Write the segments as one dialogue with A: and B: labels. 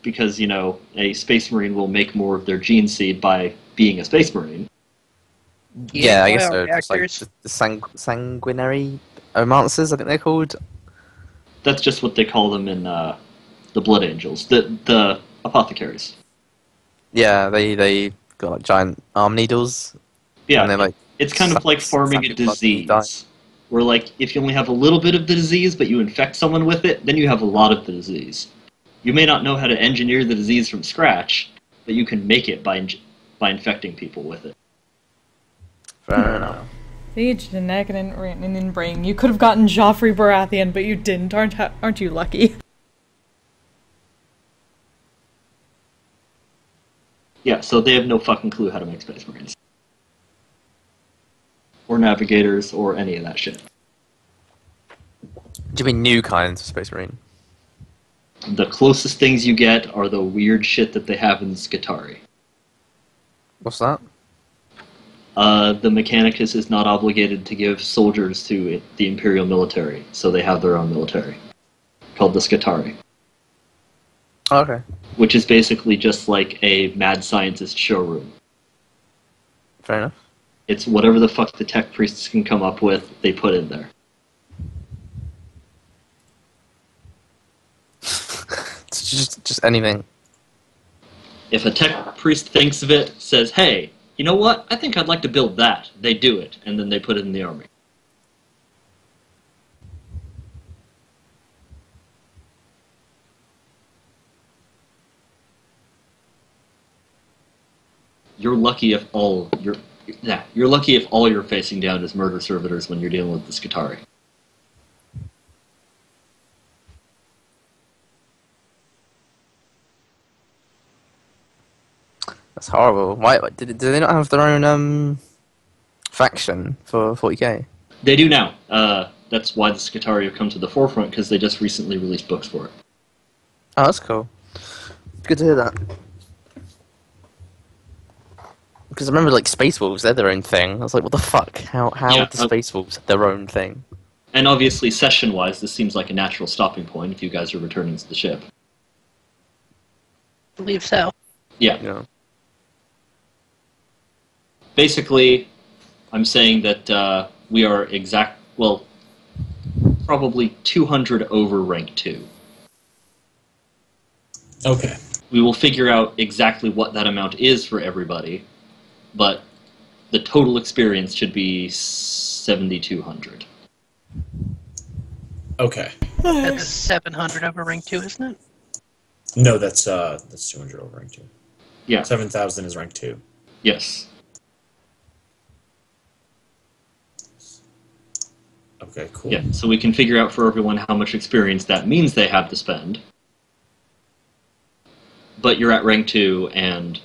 A: because, you know, a Space Marine will make more of their gene seed by being a Space Marine.
B: Yeah, I guess so. Just like
C: bioreactors.
B: the sanguinary romances, I think they're called.
A: That's just what they call them in the Blood Angels, the apothecaries.
B: Yeah, they got like giant arm needles, and
A: Yeah,
B: they like
A: it's kind of like farming
B: suck
A: a
B: your blood when you die.
A: disease. Where, like, if you only have a little bit of the disease, but you infect someone with it, then you have a lot of the disease. You may not know how to engineer the disease from scratch, but you can make it by infecting people with it.
B: Fair enough.
D: See, genetic and inbreeding. You could have gotten Joffrey Baratheon, but you didn't. Aren't you lucky?
A: Yeah, so they have no fucking clue how to make Space Marines. Or navigators, or any of that shit.
B: Do you mean new kinds of Space Marine?
A: The closest things you get are the weird shit that they have in Skitarii.
B: What's that?
A: The Mechanicus is not obligated to give soldiers to the Imperial military, so they have their own military, called the Skitarii.
B: Oh, okay.
A: Which is basically just like a mad scientist showroom.
B: Fair enough.
A: It's whatever the fuck the tech priests can come up with, they put in there.
B: It's just anything.
A: If a tech priest thinks of it, says, hey, you know what, I think I'd like to build that, they do it, and then they put it in the army. You're lucky if all you're facing down is murder servitors when you're dealing with the Skitarii.
B: That's horrible. Why do they not have their own faction for 40k?
A: They do now. That's why the Skitarii have come to the forefront, because they just recently released books for it.
B: Oh, that's cool. Good to hear that. Because I remember, like, Space Wolves, they're their own thing. I was like, what the fuck? How
A: Yeah,
B: are the Space Wolves their own thing?
A: And obviously, session-wise, this seems like a natural stopping point if you guys are returning to the ship.
C: I believe so.
A: Yeah.
B: Yeah.
A: Basically, I'm saying that we are probably 200 over rank 2.
E: Okay.
A: We will figure out exactly what that amount is for everybody, but the total experience should be 7,200.
E: Okay.
C: That's 700 over rank 2, isn't it?
E: No, that's 200 over rank 2.
A: Yeah.
E: 7,000 is rank 2.
A: Yes.
E: Okay, cool.
A: Yeah, so we can figure out for everyone how much experience that means they have to spend. But you're at rank 2, and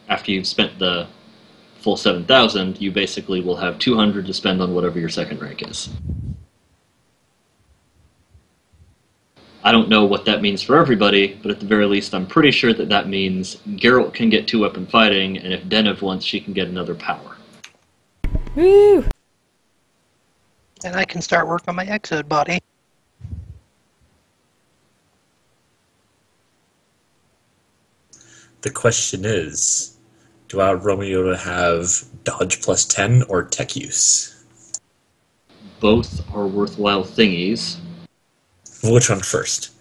A: after you've spent the full 7,000, you basically will have 200 to spend on whatever your second rank is. I don't know what that means for everybody, but at the very least, I'm pretty sure that that means Geralt can get 2-weapon fighting, and if Zennith wants, she can get another power.
D: Woo!
C: And I can start work on my Exode body.
E: The question is, do I want Romeo to have dodge plus 10 or tech use?
A: Both are worthwhile thingies.
E: Which one first?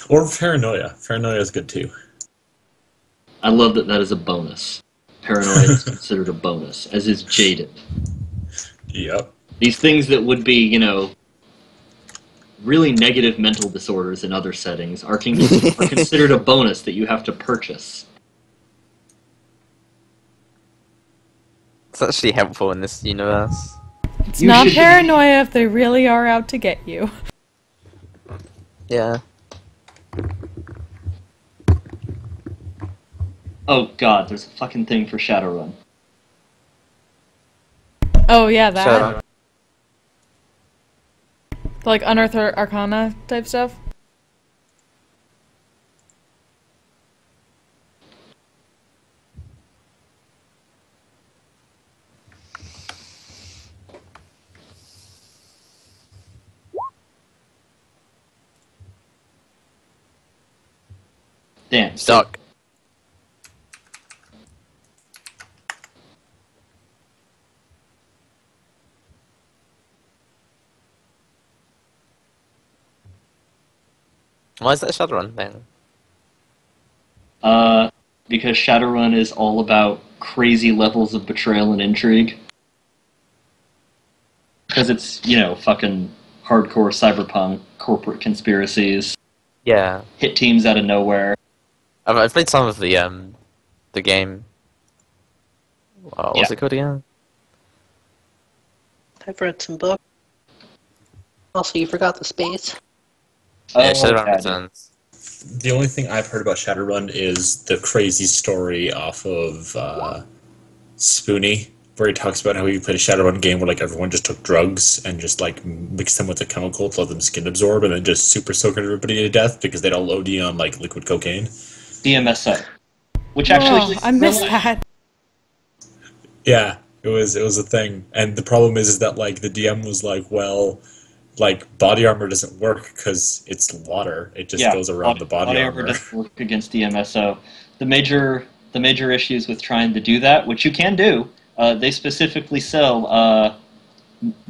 E: Or paranoia. Paranoia is good too.
A: I love that that is a bonus. Paranoia is considered a bonus, as is Jaded.
E: Yep.
A: These things that would be, you know, really negative mental disorders in other settings are considered a bonus that you have to purchase.
B: It's actually helpful in this universe.
D: It's
A: You
D: not
A: should-
D: paranoia if they really are out to get you.
B: Yeah.
A: Oh god, there's a fucking thing for Shadowrun.
D: Oh yeah, that.
B: So,
D: Like Unearthed Arcana type stuff.
A: Damn.
B: Stuck. Why is that Shadowrun thing?
A: Because Shadowrun is all about crazy levels of betrayal and intrigue. Because it's, fucking hardcore cyberpunk, corporate conspiracies,
B: Yeah.
A: hit teams out of nowhere.
B: I've played some of the game. What's
A: Yeah.
B: it called again?
C: I've read some books. Also, you forgot the space.
B: Yeah,
A: Oh,
B: Shadowrun
A: yeah,
B: Returns.
E: The only thing I've heard about Shadowrun is the crazy story off of Spoonie, where he talks about how he played a Shadowrun game where like everyone just took drugs and just like mixed them with a chemical to let them skin absorb, and then just super soaked everybody to death because they'd all OD on like liquid cocaine.
A: DMSO. Which
D: Whoa,
A: actually...
D: I missed that.
E: Yeah, it was a thing, and the problem is that like the DM was like, well, like body armor doesn't work because it's water; it just goes around the body
A: armor
E: armor.
A: doesn't work against DMSO. The major issues with trying to do that, which you can do, they specifically sell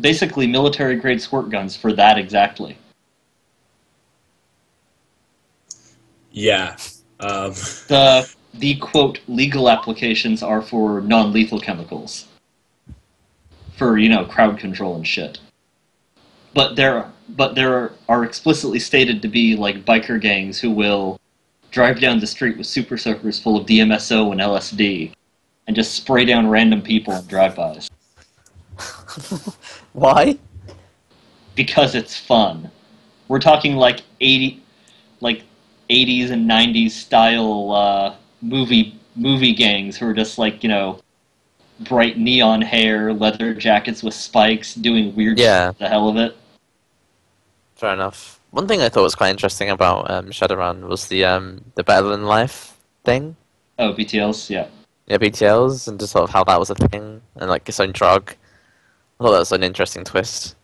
A: basically military grade squirt guns for that exactly.
E: Yeah.
A: The quote legal applications are for non-lethal chemicals, for crowd control and shit. But there are explicitly stated to be like biker gangs who will drive down the street with super soakers full of DMSO and LSD and just spray down random people in drive-bys
B: Why?
A: because it's fun. We're talking like 80s and 90s style movie gangs who are just like, bright neon hair, leather jackets with spikes, doing weird shit for the hell of it.
B: Fair enough. One thing I thought was quite interesting about Shadowrun was the Better Than Life thing.
A: Oh, BTLs, yeah.
B: Yeah, BTLs, and just sort of how that was a thing, and like its own drug. I thought that was an interesting twist.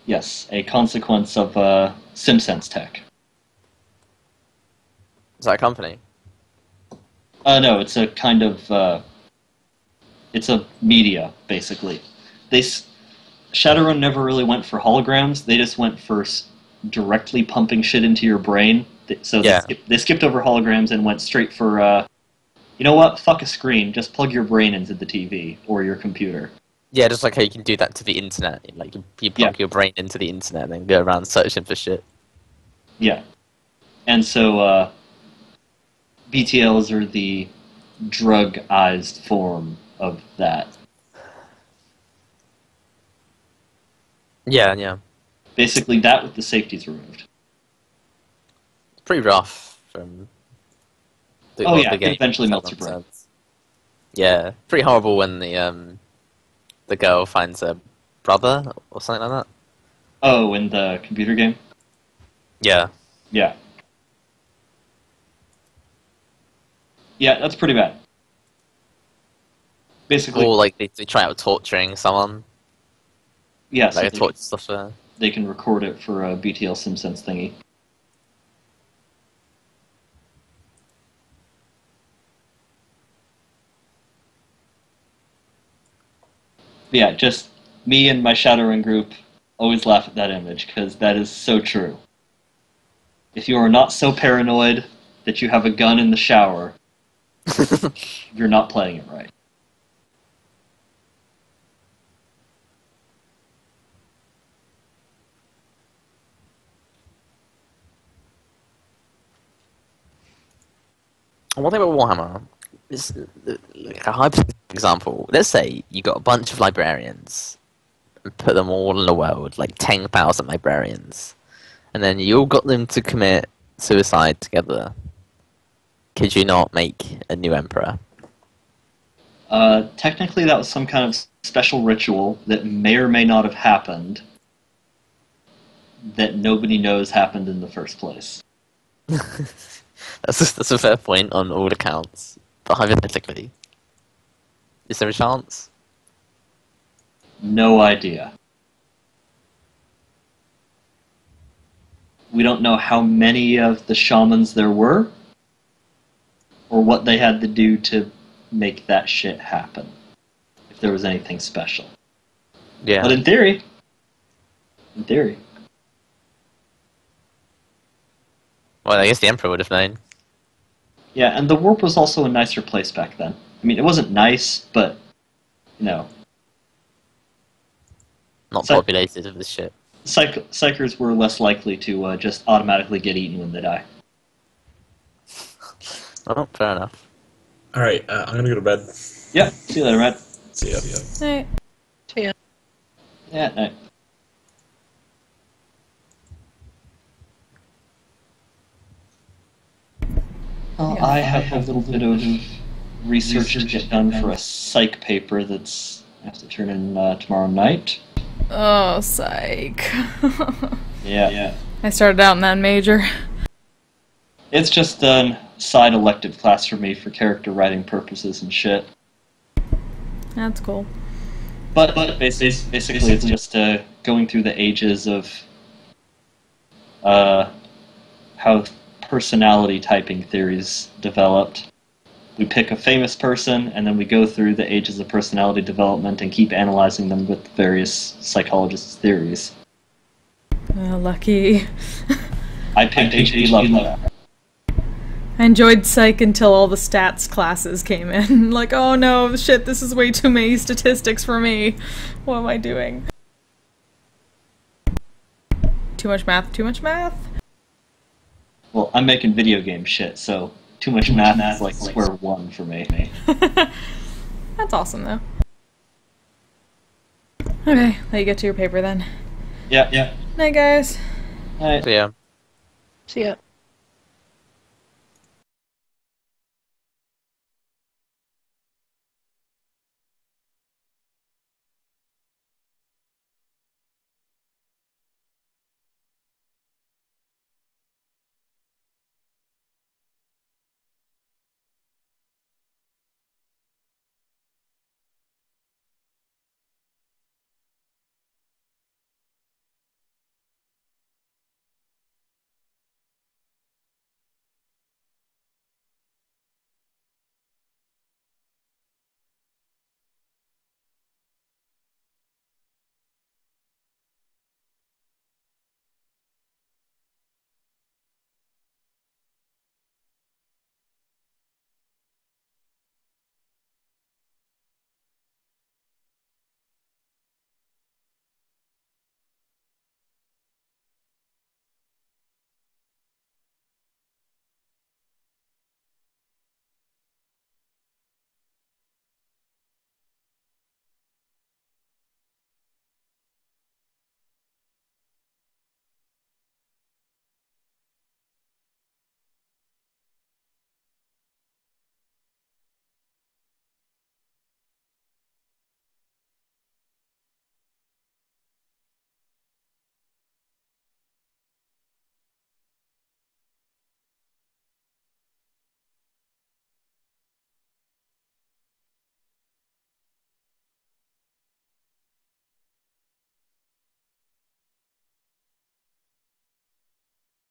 A: Yes, a consequence of SimSense tech.
B: Is that a company?
A: No, it's a kind of it's a media basically. Shadowrun never really went for holograms. They just went for directly pumping shit into your brain. So they skipped over holograms and went straight for you know what? Fuck a screen. Just plug your brain into the TV or your computer.
B: Yeah, just like how you can do that to the internet. Like you plug your brain into the internet and then go around searching for shit.
A: Yeah, and so BTLs are the drug-ized form of that.
B: Yeah.
A: Basically, that with the safeties removed.
B: It's pretty rough from the
A: It
B: game.
A: eventually melts your brain.
B: Yeah, pretty horrible when the girl finds a brother or something like that.
A: Oh, in the computer game?
B: Yeah.
A: Yeah. Yeah, that's pretty bad. Basically...
B: Or like they try out torturing someone.
A: Yeah, so
B: like a torture stuff.
A: they can record it for a BTL SimSense thingy. Yeah, just me and my Shadowrun group always laugh at that image, because that is so true. If you are not so paranoid that you have a gun in the shower, you're not playing it right.
B: One thing about Warhammer is like a hypothetical example. Let's say you got a bunch of librarians and put them all in the world, like 10,000 librarians, and then you all got them to commit suicide together. Could you not make a new emperor?
A: Technically, that was some kind of special ritual that may or may not have happened that nobody knows happened in the first place.
B: That's a fair point on all accounts, but hypothetically, is there a chance?
A: No idea. we don't know how many of the shamans there were, or what they had to do to make that shit happen. If there was anything special.
B: Yeah.
A: But in theory...
B: Well, I guess the Emperor would have known.
A: Yeah, and the warp was also a nicer place back then. I mean, it wasn't nice, but, you know...
B: Not
A: So-
B: populated with this shit.
A: Psychers were less likely to just automatically get eaten when they die.
B: Oh, fair enough.
E: Alright, I'm gonna go to bed.
A: Yeah, see you later, Matt.
E: See ya.
D: Hey.
C: See ya.
A: Yeah, night. Well,
D: Yeah.
A: I have a little bit of research to get done for a psych paper that's I have to turn in tomorrow night.
D: Oh, psych.
A: Yeah.
D: I started out in that major.
A: It's just a side elective class for me for character writing purposes and shit.
D: That's cool.
A: But basically it's just going through the ages of how personality typing theories developed. We pick a famous person, and then we go through the ages of personality development and keep analyzing them with various psychologists' theories.
D: Lucky.
A: I picked H.P. Lovecraft.
D: I enjoyed psych until all the stats classes came in. Like, oh no, shit, this is way too many statistics for me. What am I doing? Too much math, too much math?
A: Well, I'm making video game shit, so too much math is like square one for me.
D: That's awesome, though. Okay, let you get to your paper then.
A: Yeah.
D: Night, guys.
A: Alright.
B: So yeah.
C: See ya.